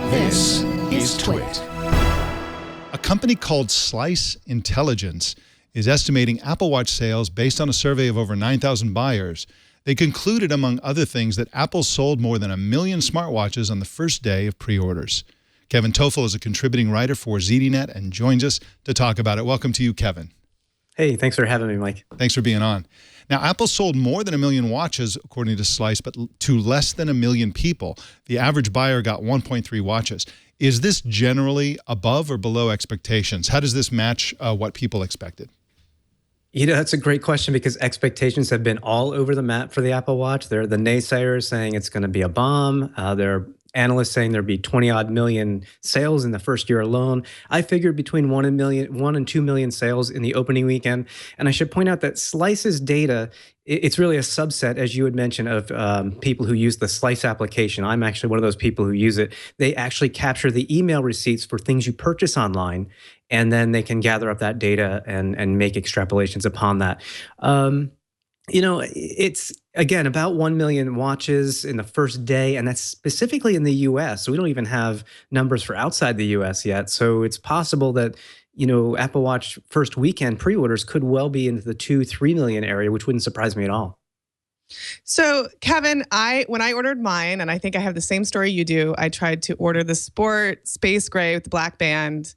This is TWiT. A company called Slice Intelligence is estimating Apple Watch sales based on a survey of over 9,000 buyers. They concluded, among other things, that Apple sold more than 1 million smartwatches on the first day of pre-orders. Kevin Toffel is a contributing writer for ZDNet and joins us to talk about it. Welcome to you, Kevin. Hey, thanks for having me, Mike. Thanks for being on. Now, Apple sold more than 1 million watches, according to Slice, but to less than 1 million people. The average buyer got 1.3 watches. Is this generally above or below expectations? How does this match what people expected? You know, that's a great question because expectations have been all over the map for the Apple Watch. There are the naysayers saying it's going to be a bomb. There are analysts saying there'd be 20-odd million sales in the first year alone. I figured between 1 and 2 million sales in the opening weekend. And I should point out that Slice's data, it's really a subset, as you had mentioned, of people who use the Slice application. I'm actually one of those people who use it. They actually capture the email receipts for things you purchase online, and then they can gather up that data and make extrapolations upon that. You know, it's, again, about 1 million watches in the first day, and that's specifically in the US. So we don't even have numbers for outside the US yet. So it's possible that, you know, Apple Watch first weekend pre-orders could well be into the 2-3 million area, which wouldn't surprise me at all. So, Kevin, when I ordered mine, and I think I have the same story you do, I tried to order the Sport Space Gray with the black band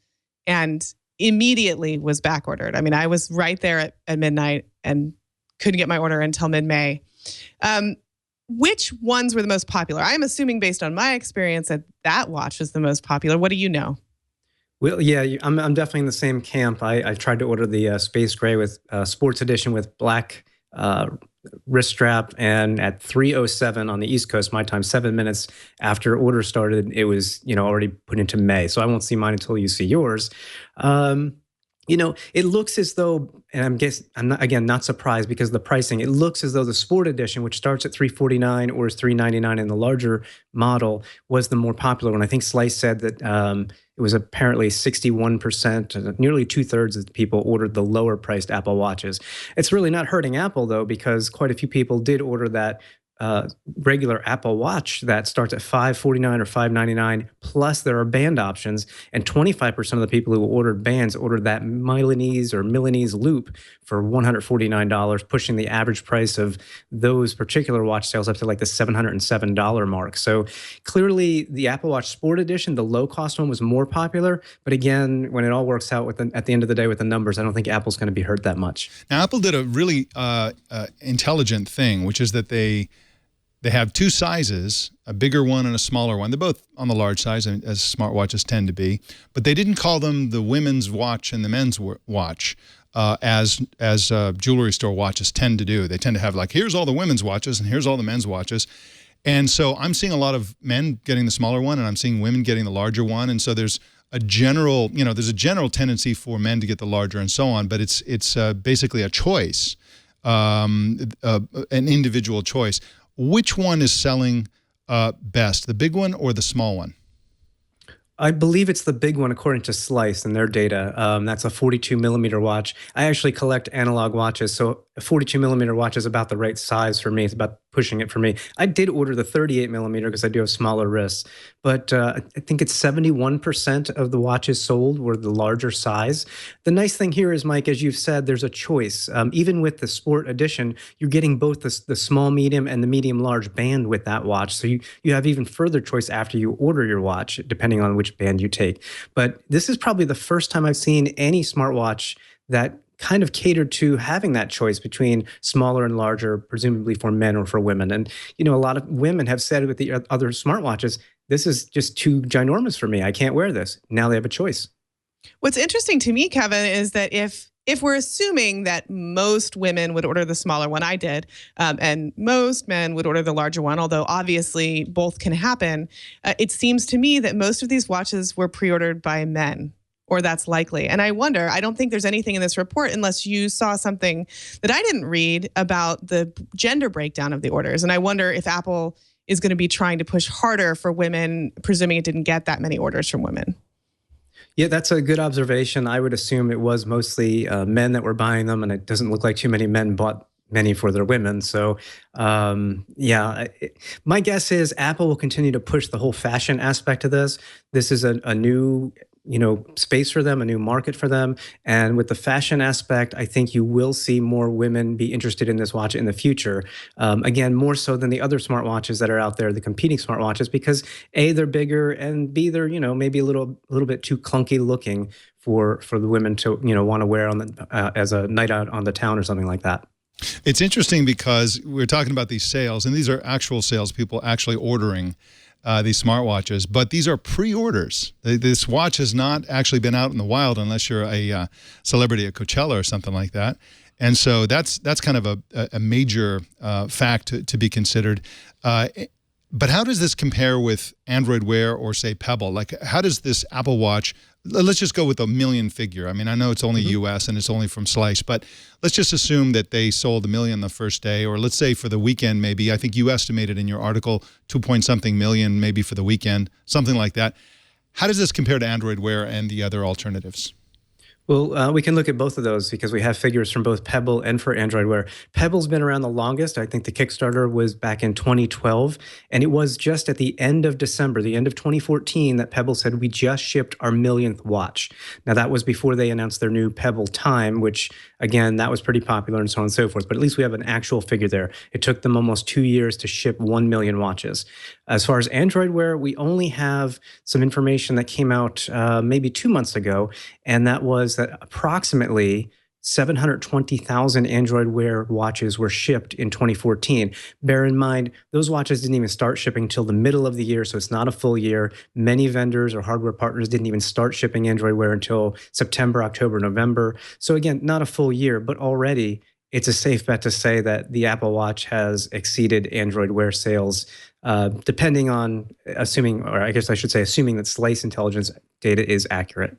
and immediately was back ordered. I mean, I was right there at midnight and couldn't get my order until mid-May. Which ones were the most popular? I'm assuming based on my experience that watch was the most popular. What do you know? Well, yeah, I'm definitely in the same camp. I tried to order the Space Gray with Sports Edition with black wrist strap, and at 3:07 on the East Coast, my time, 7 minutes after order started, it was, you know, already put into May. So I won't see mine until you see yours. You know, it looks as though, and I'm not surprised because of the pricing. It looks as though the Sport Edition, which starts at $349 or is $399 in the larger model, was the more popular one. I think Slice said that it was apparently 61%, nearly 2/3 of the people ordered the lower priced Apple Watches. It's really not hurting Apple though, because quite a few people did order that regular Apple Watch that starts at $549 or $599, plus there are band options, and 25% of the people who ordered bands ordered that Milanese or Milanese loop for $149, pushing the average price of those particular watch sales up to like the $707 mark. So clearly the Apple Watch Sport Edition, the low-cost one, was more popular, but again, when it all works out at the end of the day with the numbers, I don't think Apple's going to be hurt that much. Now, Apple did a really intelligent thing, which is that they have two sizes, a bigger one and a smaller one. They're both on the large size, as smartwatches tend to be. But they didn't call them the women's watch and the men's watch, as jewelry store watches tend to do. They tend to have like, here's all the women's watches and here's all the men's watches. And so I'm seeing a lot of men getting the smaller one, and I'm seeing women getting the larger one. And so there's a general, there's a general tendency for men to get the larger and so on. But it's basically a choice, an individual choice. Which one is selling best, the big one or the small one? I believe it's the big one, according to Slice and their data. That's a 42 millimeter watch. I actually collect analog watches, so a 42 millimeter watch is about the right size for me. It's about pushing it for me. I did order the 38 millimeter because I do have smaller wrists, but I think it's 71% of the watches sold were the larger size. The nice thing here is, Mike, as you've said, there's a choice. Even with the Sport Edition, you're getting both the small, medium, and the medium large band with that watch. So you have even further choice after you order your watch, depending on which band you take. But this is probably the first time I've seen any smartwatch that kind of catered to having that choice between smaller and larger, presumably for men or for women. And, you know, a lot of women have said with the other smartwatches, this is just too ginormous for me. I can't wear this. Now they have a choice. What's interesting to me, Kevin, is that if we're assuming that most women would order the smaller one, I did, and most men would order the larger one, although obviously both can happen, it seems to me that most of these watches were pre-ordered by men. Or that's likely. And I wonder, I don't think there's anything in this report unless you saw something that I didn't read about the gender breakdown of the orders. And I wonder if Apple is going to be trying to push harder for women, presuming it didn't get that many orders from women. Yeah, that's a good observation. I would assume it was mostly men that were buying them, and it doesn't look like too many men bought many for their women. So, my guess is Apple will continue to push the whole fashion aspect of this. This is a new space for them, a new market for them. And with the fashion aspect, I think you will see more women be interested in this watch in the future. Again, more so than the other smartwatches that are out there, the competing smartwatches, because A, they're bigger, and B, they're, maybe a little bit too clunky looking for the women to, want to wear on the, as a night out on the town or something like that. It's interesting because we're talking about these sales, and these are actual sales, people actually ordering these smartwatches, but these are pre-orders. This watch has not actually been out in the wild unless you're a celebrity at Coachella or something like that. And so that's kind of a major fact to be considered. But how does this compare with Android Wear or, say, Pebble? Like, how does this Apple Watch, let's just go with a million figure. I mean, I know it's only U.S. and it's only from Slice, but let's just assume that they sold 1 million the first day, or let's say for the weekend maybe. I think you estimated in your article 2-point-something million maybe for the weekend, something like that. How does this compare to Android Wear and the other alternatives? Well, we can look at both of those because we have figures from both Pebble and for Android Wear. Pebble's been around the longest. I think the Kickstarter was back in 2012, and it was just at the end of December, the end of 2014, that Pebble said, we just shipped our millionth watch. Now, that was before they announced their new Pebble Time, which, again, that was pretty popular and so on and so forth. But at least we have an actual figure there. It took them almost 2 years to ship 1 million watches. As far as Android Wear, we only have some information that came out maybe 2 months ago, and that was that approximately 720,000 Android Wear watches were shipped in 2014. Bear in mind, those watches didn't even start shipping till the middle of the year, so it's not a full year. Many vendors or hardware partners didn't even start shipping Android Wear until September, October, November. So again, not a full year, but already it's a safe bet to say that the Apple Watch has exceeded Android Wear sales, depending on assuming that Slice Intelligence data is accurate.